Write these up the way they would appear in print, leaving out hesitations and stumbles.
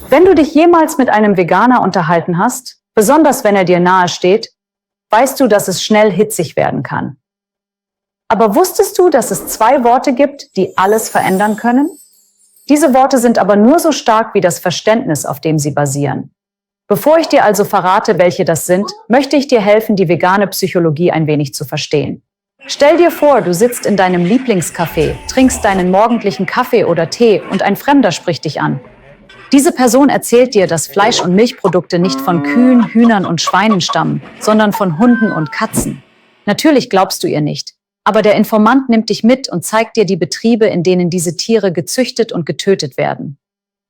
Wenn du dich jemals mit einem Veganer unterhalten hast, besonders wenn er dir nahe steht, weißt du, dass es schnell hitzig werden kann. Aber wusstest du, dass es 2 Worte gibt, die alles verändern können? Diese Worte sind aber nur so stark wie das Verständnis, auf dem sie basieren. Bevor ich dir also verrate, welche das sind, möchte ich dir helfen, die vegane Psychologie ein wenig zu verstehen. Stell dir vor, du sitzt in deinem Lieblingscafé, trinkst deinen morgendlichen Kaffee oder Tee und ein Fremder spricht dich an. Diese Person erzählt dir, dass Fleisch- und Milchprodukte nicht von Kühen, Hühnern und Schweinen stammen, sondern von Hunden und Katzen. Natürlich glaubst du ihr nicht, aber der Informant nimmt dich mit und zeigt dir die Betriebe, in denen diese Tiere gezüchtet und getötet werden.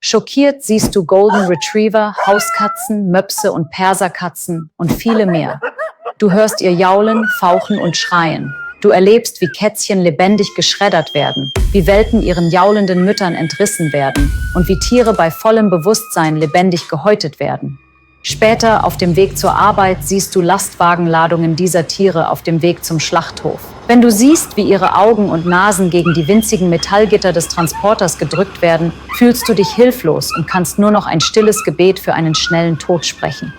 Schockiert siehst du Golden Retriever, Hauskatzen, Möpse und Perserkatzen und viele mehr. Du hörst ihr jaulen, fauchen und schreien. Du erlebst, wie Kätzchen lebendig geschreddert werden, wie Welpen ihren jaulenden Müttern entrissen werden und wie Tiere bei vollem Bewusstsein lebendig gehäutet werden. Später, auf dem Weg zur Arbeit, siehst du Lastwagenladungen dieser Tiere auf dem Weg zum Schlachthof. Wenn du siehst, wie ihre Augen und Nasen gegen die winzigen Metallgitter des Transporters gedrückt werden, fühlst du dich hilflos und kannst nur noch ein stilles Gebet für einen schnellen Tod sprechen.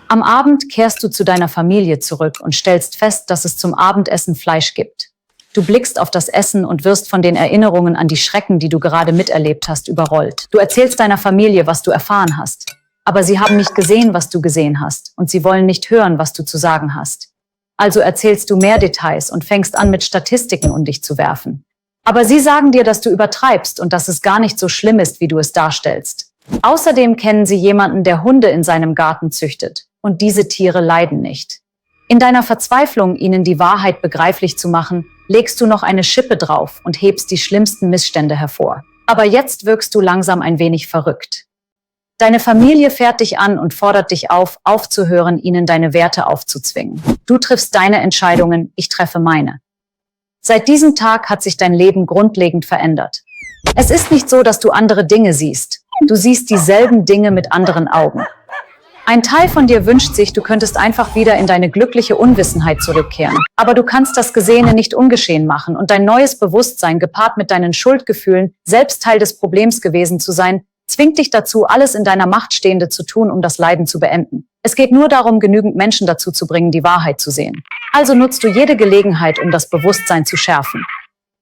Am Abend kehrst du zu deiner Familie zurück und stellst fest, dass es zum Abendessen Fleisch gibt. Du blickst auf das Essen und wirst von den Erinnerungen an die Schrecken, die du gerade miterlebt hast, überrollt. Du erzählst deiner Familie, was du erfahren hast. Aber sie haben nicht gesehen, was du gesehen hast, und sie wollen nicht hören, was du zu sagen hast. Also erzählst du mehr Details und fängst an, mit Statistiken um dich zu werfen. Aber sie sagen dir, dass du übertreibst und dass es gar nicht so schlimm ist, wie du es darstellst. Außerdem kennen sie jemanden, der Hunde in seinem Garten züchtet. Und diese Tiere leiden nicht. In deiner Verzweiflung, ihnen die Wahrheit begreiflich zu machen, legst du noch eine Schippe drauf und hebst die schlimmsten Missstände hervor. Aber jetzt wirkst du langsam ein wenig verrückt. Deine Familie fährt dich an und fordert dich auf, aufzuhören, ihnen deine Werte aufzuzwingen. Du triffst deine Entscheidungen, ich treffe meine. Seit diesem Tag hat sich dein Leben grundlegend verändert. Es ist nicht so, dass du andere Dinge siehst. Du siehst dieselben Dinge mit anderen Augen. Ein Teil von dir wünscht sich, du könntest einfach wieder in deine glückliche Unwissenheit zurückkehren. Aber du kannst das Gesehene nicht ungeschehen machen und dein neues Bewusstsein, gepaart mit deinen Schuldgefühlen, selbst Teil des Problems gewesen zu sein, zwingt dich dazu, alles in deiner Macht Stehende zu tun, um das Leiden zu beenden. Es geht nur darum, genügend Menschen dazu zu bringen, die Wahrheit zu sehen. Also nutzt du jede Gelegenheit, um das Bewusstsein zu schärfen.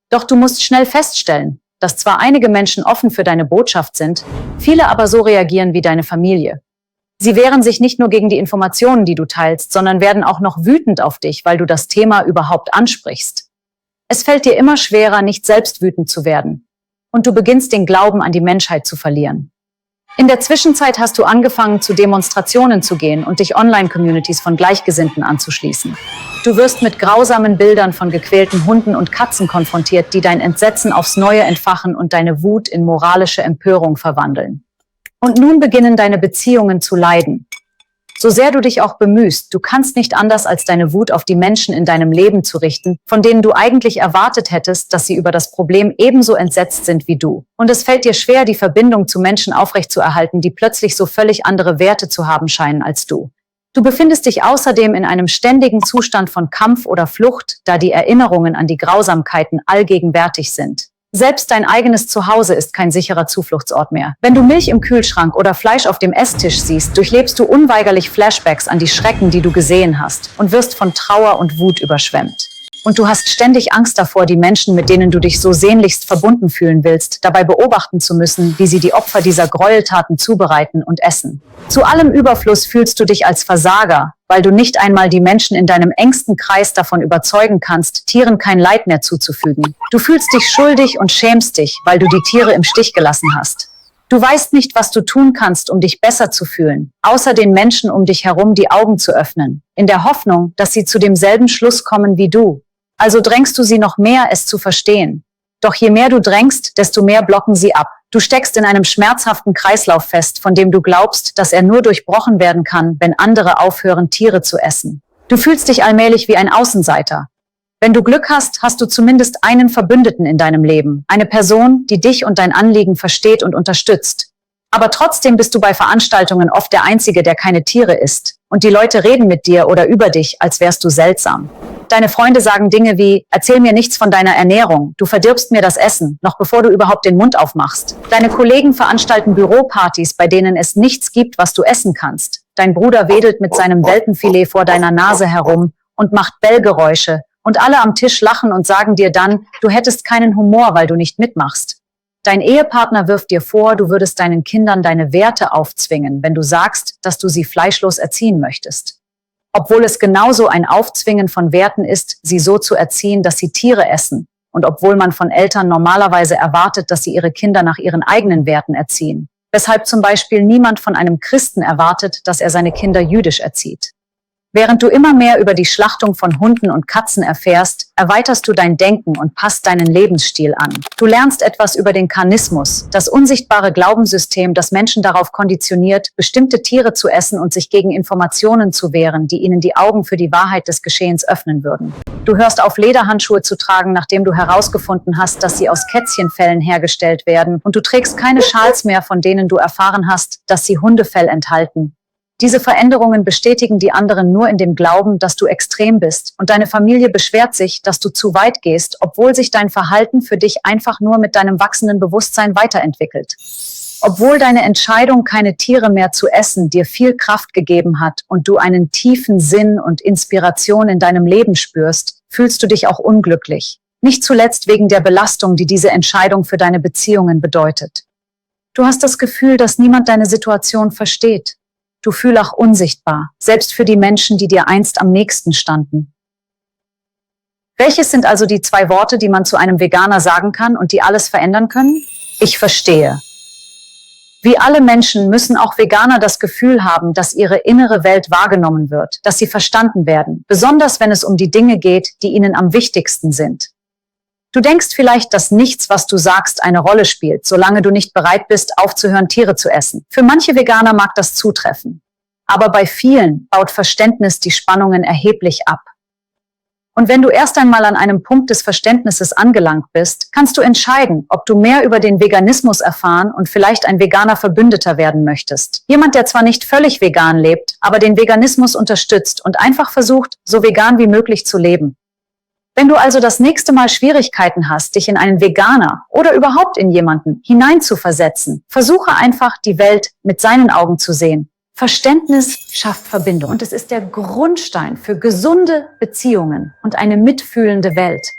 Doch du musst schnell feststellen, dass zwar einige Menschen offen für deine Botschaft sind, viele aber so reagieren wie deine Familie. Sie wehren sich nicht nur gegen die Informationen, die du teilst, sondern werden auch noch wütend auf dich, weil du das Thema überhaupt ansprichst. Es fällt dir immer schwerer, nicht selbst wütend zu werden. Und du beginnst den Glauben an die Menschheit zu verlieren. In der Zwischenzeit hast du angefangen, zu Demonstrationen zu gehen und dich Online-Communities von Gleichgesinnten anzuschließen. Du wirst mit grausamen Bildern von gequälten Hunden und Katzen konfrontiert, die dein Entsetzen aufs Neue entfachen und deine Wut in moralische Empörung verwandeln. Und nun beginnen deine Beziehungen zu leiden. So sehr du dich auch bemühst, du kannst nicht anders, als deine Wut auf die Menschen in deinem Leben zu richten, von denen du eigentlich erwartet hättest, dass sie über das Problem ebenso entsetzt sind wie du. Und es fällt dir schwer, die Verbindung zu Menschen aufrechtzuerhalten, die plötzlich so völlig andere Werte zu haben scheinen als du. Du befindest dich außerdem in einem ständigen Zustand von Kampf oder Flucht, da die Erinnerungen an die Grausamkeiten allgegenwärtig sind. Selbst dein eigenes Zuhause ist kein sicherer Zufluchtsort mehr. Wenn du Milch im Kühlschrank oder Fleisch auf dem Esstisch siehst, durchlebst du unweigerlich Flashbacks an die Schrecken, die du gesehen hast, und wirst von Trauer und Wut überschwemmt. Und du hast ständig Angst davor, die Menschen, mit denen du dich so sehnlichst verbunden fühlen willst, dabei beobachten zu müssen, wie sie die Opfer dieser Gräueltaten zubereiten und essen. Zu allem Überfluss fühlst du dich als Versager, weil du nicht einmal die Menschen in deinem engsten Kreis davon überzeugen kannst, Tieren kein Leid mehr zuzufügen. Du fühlst dich schuldig und schämst dich, weil du die Tiere im Stich gelassen hast. Du weißt nicht, was du tun kannst, um dich besser zu fühlen, außer den Menschen um dich herum die Augen zu öffnen, in der Hoffnung, dass sie zu demselben Schluss kommen wie du. Also drängst du sie noch mehr, es zu verstehen. Doch je mehr du drängst, desto mehr blocken sie ab. Du steckst in einem schmerzhaften Kreislauf fest, von dem du glaubst, dass er nur durchbrochen werden kann, wenn andere aufhören, Tiere zu essen. Du fühlst dich allmählich wie ein Außenseiter. Wenn du Glück hast, hast du zumindest einen Verbündeten in deinem Leben, eine Person, die dich und dein Anliegen versteht und unterstützt. Aber trotzdem bist du bei Veranstaltungen oft der Einzige, der keine Tiere isst. Und die Leute reden mit dir oder über dich, als wärst du seltsam. Deine Freunde sagen Dinge wie, erzähl mir nichts von deiner Ernährung, du verdirbst mir das Essen, noch bevor du überhaupt den Mund aufmachst. Deine Kollegen veranstalten Büropartys, bei denen es nichts gibt, was du essen kannst. Dein Bruder wedelt mit seinem Welpenfilet vor deiner Nase herum und macht Bellgeräusche. Und alle am Tisch lachen und sagen dir dann, du hättest keinen Humor, weil du nicht mitmachst. Dein Ehepartner wirft dir vor, du würdest deinen Kindern deine Werte aufzwingen, wenn du sagst, dass du sie fleischlos erziehen möchtest. Obwohl es genauso ein Aufzwingen von Werten ist, sie so zu erziehen, dass sie Tiere essen. Und obwohl man von Eltern normalerweise erwartet, dass sie ihre Kinder nach ihren eigenen Werten erziehen. Weshalb zum Beispiel niemand von einem Christen erwartet, dass er seine Kinder jüdisch erzieht. Während du immer mehr über die Schlachtung von Hunden und Katzen erfährst, erweiterst du dein Denken und passt deinen Lebensstil an. Du lernst etwas über den Karnismus, das unsichtbare Glaubenssystem, das Menschen darauf konditioniert, bestimmte Tiere zu essen und sich gegen Informationen zu wehren, die ihnen die Augen für die Wahrheit des Geschehens öffnen würden. Du hörst auf, Lederhandschuhe zu tragen, nachdem du herausgefunden hast, dass sie aus Kätzchenfellen hergestellt werden, und du trägst keine Schals mehr, von denen du erfahren hast, dass sie Hundefell enthalten. Diese Veränderungen bestätigen die anderen nur in dem Glauben, dass du extrem bist, und deine Familie beschwert sich, dass du zu weit gehst, obwohl sich dein Verhalten für dich einfach nur mit deinem wachsenden Bewusstsein weiterentwickelt. Obwohl deine Entscheidung, keine Tiere mehr zu essen, dir viel Kraft gegeben hat und du einen tiefen Sinn und Inspiration in deinem Leben spürst, fühlst du dich auch unglücklich. Nicht zuletzt wegen der Belastung, die diese Entscheidung für deine Beziehungen bedeutet. Du hast das Gefühl, dass niemand deine Situation versteht. Du fühlst auch unsichtbar, selbst für die Menschen, die dir einst am nächsten standen. Welches sind also die 2 Worte, die man zu einem Veganer sagen kann und die alles verändern können? Ich verstehe. Wie alle Menschen müssen auch Veganer das Gefühl haben, dass ihre innere Welt wahrgenommen wird, dass sie verstanden werden, besonders wenn es um die Dinge geht, die ihnen am wichtigsten sind. Du denkst vielleicht, dass nichts, was du sagst, eine Rolle spielt, solange du nicht bereit bist, aufzuhören, Tiere zu essen. Für manche Veganer mag das zutreffen. Aber bei vielen baut Verständnis die Spannungen erheblich ab. Und wenn du erst einmal an einem Punkt des Verständnisses angelangt bist, kannst du entscheiden, ob du mehr über den Veganismus erfahren und vielleicht ein veganer Verbündeter werden möchtest. Jemand, der zwar nicht völlig vegan lebt, aber den Veganismus unterstützt und einfach versucht, so vegan wie möglich zu leben. Wenn du also das nächste Mal Schwierigkeiten hast, dich in einen Veganer oder überhaupt in jemanden hineinzuversetzen, versuche einfach, die Welt mit seinen Augen zu sehen. Verständnis schafft Verbindung und es ist der Grundstein für gesunde Beziehungen und eine mitfühlende Welt.